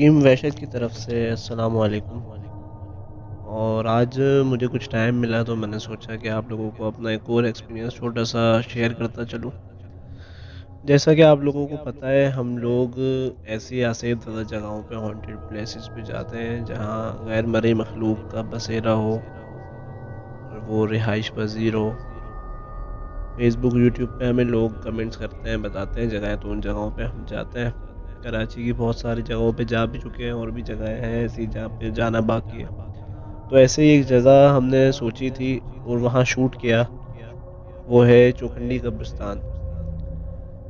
Team वैशट की तरफ से अस्सलाम वालेकुम। और आज मुझे कुछ टाइम मिला तो मैंने सोचा कि आप लोगों को अपना एक और एक्सपीरियंस छोटा सा शेयर करता चलूं। जैसा कि आप लोगों को पता है, हम लोग ऐसी ऐसे ज़्यादा जगहों पे हॉन्टेड प्लेसेस पे जाते हैं जहां गैर मर्ई मखलूक का बसेरा हो और वो रिहाइश पजीर हो। फेसबुक यूट्यूब पे हमें लोग कमेंट्स करते हैं, बताते हैं जगह, तो उन जगहों पे हम जाते हैं। कराची की बहुत सारी जगहों पे जा भी चुके हैं और भी जगहें हैं ऐसी जहाँ पे जाना बाकी है। तो ऐसे ही एक जगह हमने सोची थी और वहाँ शूट किया, वो है चौखंडी कब्रिस्तान।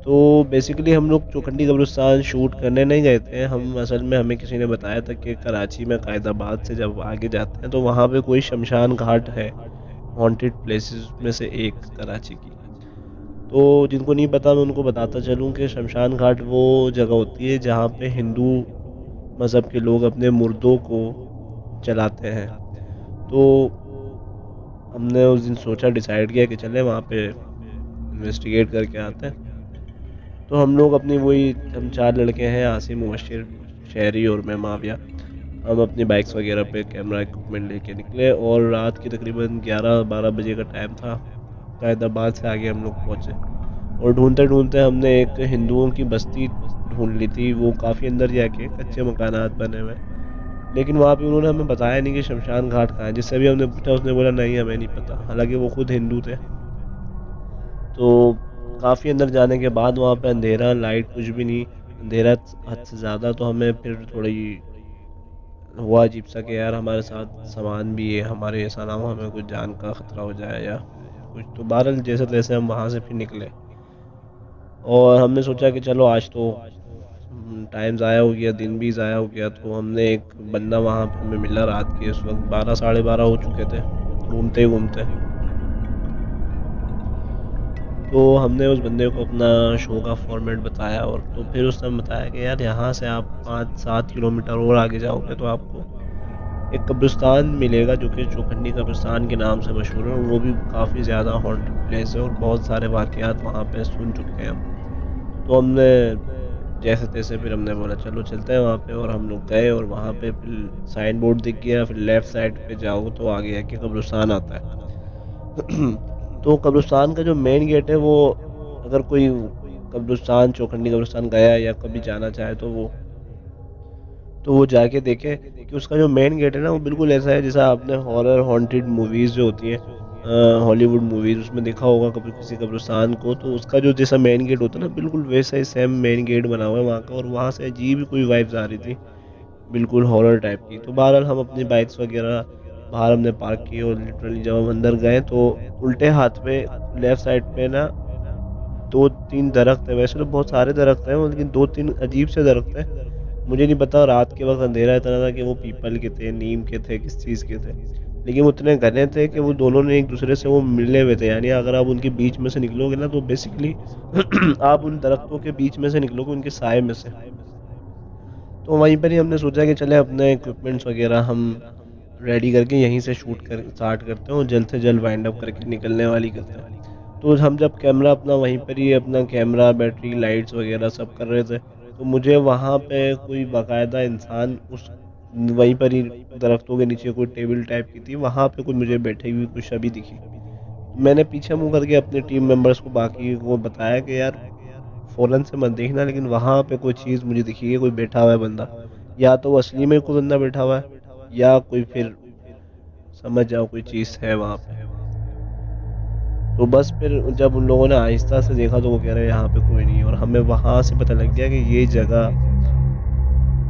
तो बेसिकली हम लोग चौखंडी कब्रिस्तान शूट करने नहीं गए थे, हम असल में हमें किसी ने बताया था कि कराची में कायदाबाद से जब आगे जाते हैं तो वहाँ पे कोई शमशान घाट है, हॉन्टेड प्लेसेस में से एक कराची की। तो जिनको नहीं पता मैं उनको बताता चलूँ कि शमशान घाट वो जगह होती है जहाँ पे हिंदू मज़हब के लोग अपने मुर्दों को जलाते हैं। तो हमने उस दिन सोचा, डिसाइड किया कि चले वहाँ पे इन्वेस्टिगेट करके आते हैं। तो हम लोग अपनी वही, हम चार लड़के हैं, आसिम, मुबशिर, शहरी और मैं, माविया। हम अपनी बाइक्स वगैरह पे कैमरा इक्विपमेंट लेके निकले और रात की तकरीबन 11-12 बजे का टाइम था। कायदाबाद से आगे हम लोग पहुँचे और ढूंढते ढूंढते हमने एक हिंदुओं की बस्ती ढूंढ ली थी, वो काफ़ी अंदर जाके कच्चे मकानात बने हुए। लेकिन वहाँ पे उन्होंने हमें बताया नहीं कि शमशान घाट कहाँ है। जिससे भी हमने पूछा उसने बोला नहीं, हमें नहीं पता, हालांकि वो खुद हिंदू थे। तो काफ़ी अंदर जाने के बाद वहाँ पे अंधेरा, लाइट कुछ भी नहीं, अंधेरा हद से ज़्यादा। तो हमें फिर थोड़ी हुआ अजीब सा कि यार हमारे साथ सामान भी है, हमारे ऐसा ना हो हमें कुछ जान का खतरा हो जाए या कुछ। तो बहरहाल जैसे तैसे हम वहाँ से फिर निकले और हमने सोचा कि चलो आज तो टाइम ज़ाया हो गया, दिन भी ज़ाया हो गया। तो हमने एक बंदा वहाँ पे हमें मिला रात के, उस वक्त 12-12:30 हो चुके थे घूमते ही घूमते। तो हमने उस बंदे को अपना शो का फॉर्मेट बताया और तो फिर उसने बताया कि यार यहाँ से आप 5-7 किलोमीटर और आगे जाओगे तो आपको एक कब्रिस्तान मिलेगा जो कि चौखंडी कब्रिस्तान के नाम से मशहूर है, और वो भी काफ़ी ज़्यादा हॉन्टेड प्लेस है और बहुत सारे वाक़यात वहाँ पे सुन चुके हैं हम। तो हमने जैसे तैसे फिर हमने बोला चलो चलते हैं वहाँ पे, और हम लोग गए और वहाँ पे फिर साइन बोर्ड दिख गया, फिर लेफ़्ट साइड पे जाओ तो आगे आके कब्रिस्तान आता है। तो कब्रिस्तान का जो मेन गेट है वो, अगर कोई कब्रिस्तान, चौखंडी कब्रिस्तान गया है या कभी जाना चाहे तो वो जाके देखे कि उसका जो मेन गेट है ना वो बिल्कुल ऐसा है जैसा आपने हॉरर हॉन्टेड मूवीज जो होती हैं, हॉलीवुड मूवीज, उसमें देखा होगा कभी किसी कब्रिस्तान को। तो उसका जो जैसा मेन गेट होता है ना, बिल्कुल वैसा ही सेम मेन गेट बना हुआ है वहाँ का, और वहाँ से अजीब ही कोई वाइब्स आ रही थी, बिल्कुल हॉरर टाइप की। तो बहरहाल हम अपनी बाइक्स वगैरह बाहर हमने पार्क की और लिटरली जब हम अंदर गए तो उल्टे हाथ पे लेफ्ट साइड पे ना 2-3 दरख्त है। वैसे तो बहुत सारे दरख्त हैं लेकिन 2-3 अजीब से दरख्त हैं। मुझे नहीं पता, रात के वक्त अंधेरा इतना था कि वो पीपल के थे, नीम के थे, किस चीज़ के थे, लेकिन वो इतने घने थे कि वो दोनों ने एक दूसरे से वो मिले हुए थे। यानी अगर आप उनके बीच में से निकलोगे ना तो बेसिकली आप उन दरख्तों के बीच में से निकलोगे, उनके साय में से। तो वहीं पर ही हमने सोचा कि चले अपने इक्विपमेंट्स वगैरह हम रेडी करके यहीं से शूट कर स्टार्ट करते हैं और जल्द से जल्द वाइंड अप करके निकलने वाली करते हैं। तो हम जब कैमरा अपना वहीं पर ही, अपना कैमरा, बैटरी, लाइट्स वगैरह सब कर रहे थे, तो मुझे वहाँ पे कोई बाकायदा इंसान उस वहीं पर ही दरख्तों के नीचे कोई टेबल टाइप की थी, वहाँ पे कुछ मुझे बैठी हुई कुछ छवि दिखी। मैंने पीछे मुंह करके अपने टीम मेंबर्स को, बाकी को बताया कि यार फौरन से मत देखना, लेकिन वहां पे कोई चीज मुझे दिखी है, कोई बैठा हुआ है बंदा, या तो वो असली में कोई बंदा बैठा हुआ है या कोई फिर समझ जाओ कोई चीज है वहां पे। तो बस फिर जब उन लोगों ने आहिस्ता से देखा तो वो कह रहे हैं यहाँ पे कोई नहीं है, और हमें वहां से पता लग गया कि ये जगह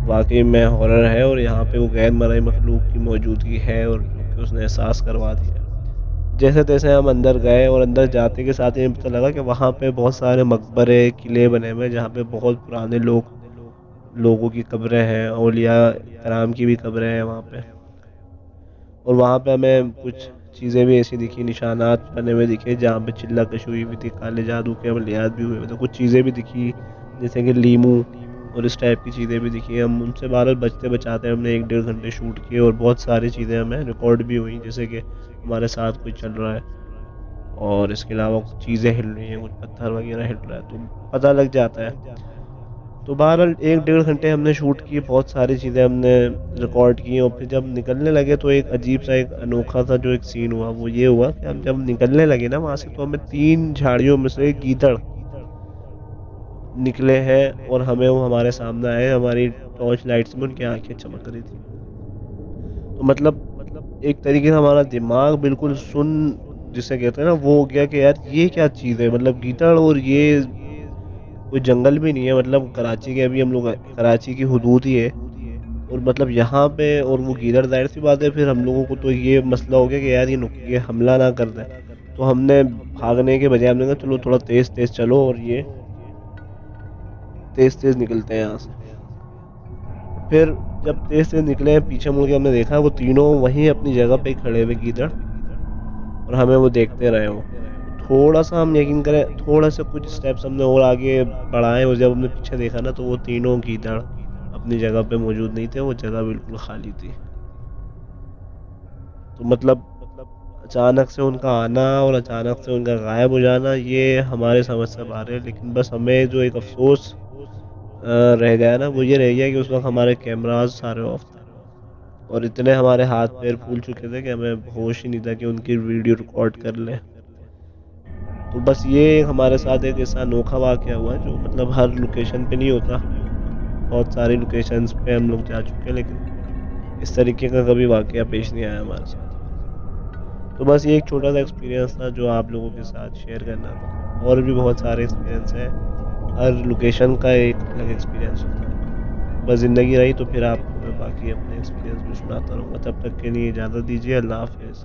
वाकई में हॉरर है और यहाँ पे वो गैर मरई मखलूक की मौजूदगी है, और जो कि उसने एहसास करवा दिया। जैसे तैसे हम अंदर गए और अंदर जाते के साथ ही हमें पता लगा कि वहाँ पे बहुत सारे मकबरे, किले बने हुए हैं जहाँ पे बहुत पुराने लोगों की कब्रें हैं, औलिया कराम की भी कब्रें हैं वहाँ पे। और वहाँ पे हमें कुछ चीज़ें भी ऐसी दिखी, निशानात बने हुए दिखे जहाँ पे चिल्ला कशी हुई हुई थी, काले जादू के अमलियात भी हुए हुए थे, कुछ चीज़ें भी दिखी जैसे कि लीमू और इस टाइप की चीज़ें भी दिखी। हम उनसे बारह बचते बचाते हमने 1-1.5 घंटे शूट किए और बहुत सारी चीज़ें हमें रिकॉर्ड भी हुई, जैसे कि हमारे साथ कोई चल रहा है और इसके अलावा कुछ चीज़ें हिल रही हैं, कुछ पत्थर वगैरह हिल रहा है, तो पता लग जाता है। तो बहरहाल 1-1.5 घंटे हमने शूट किए, बहुत सारी चीज़ें हमने रिकॉर्ड की। और फिर जब निकलने लगे तो एक अजीब सा, एक अनोखा सा जो एक सीन हुआ वो ये हुआ कि हम जब निकलने लगे ना वहाँ से, तो हमें 3 झाड़ियों में से एक गीदड़ निकले हैं और हमें वो हमारे सामने आए, हमारी टॉर्च लाइट्स में उनकी आंखें चमक रही थी। तो मतलब एक तरीके से हमारा दिमाग बिल्कुल सुन, जिसे कहते हैं ना, वो हो गया कि यार ये क्या चीज़ है, मतलब गीदड़, और ये कोई जंगल भी नहीं है, मतलब कराची के, अभी हम लोग कराची की हदूद ही है, और मतलब यहाँ पे, और वो गीदड़, जाहिर सी बात है फिर हम लोगों को तो ये मसला हो गया कि यार ये हमला ना कर दे। तो हमने भागने के बजाय हमने कहा चलो थोड़ा तेज तेज चलो, और ये तेज तेज निकलते हैं यहाँ से। फिर जब तेज तेज निकले हैं, पीछे मुड़ के हमने देखा वो तीनों वहीं अपनी जगह पे खड़े हुए गीदड़, और हमें वो देखते रहे हो। थोड़ा सा हम यकीन करें, थोड़ा सा कुछ स्टेप्स हमने और आगे बढ़ाए, और जब हमने पीछे देखा ना, तो वो तीनों गीदड़ अपनी जगह पे मौजूद नहीं थे, वो जगह बिल्कुल खाली थी। तो मतलब अचानक से उनका आना और अचानक से उनका गायब हो जाना, ये हमारे समझ से बाहर है। लेकिन बस हमें जो एक अफसोस रह गया ना, वो ये रह गया कि उस वक्त हमारे कैमरास सारे ऑफ थे, और इतने हमारे हाथ पैर फूल चुके थे कि हमें होश ही नहीं था कि उनकी वीडियो रिकॉर्ड कर ले। तो बस ये हमारे साथ एक ऐसा अनोखा वाक़या हुआ जो मतलब हर लोकेशन पे नहीं होता। बहुत सारी लोकेशंस पे हम लोग जा चुके हैं, लेकिन इस तरीके का कभी वाक़या पेश नहीं आया हमारे साथ। तो बस ये एक छोटा सा एक्सपीरियंस था जो आप लोगों के साथ शेयर करना था। और भी बहुत सारे एक्सपीरियंस हैं, हर लोकेशन का एक अलग एक्सपीरियंस होता है। बस ज़िंदगी रही तो फिर आपको मैं बाकी अपने एक्सपीरियंस भी सुनाता रहूँगा। तब तक के लिए इजाज़त दीजिए। अल्लाह हाफ़िज़।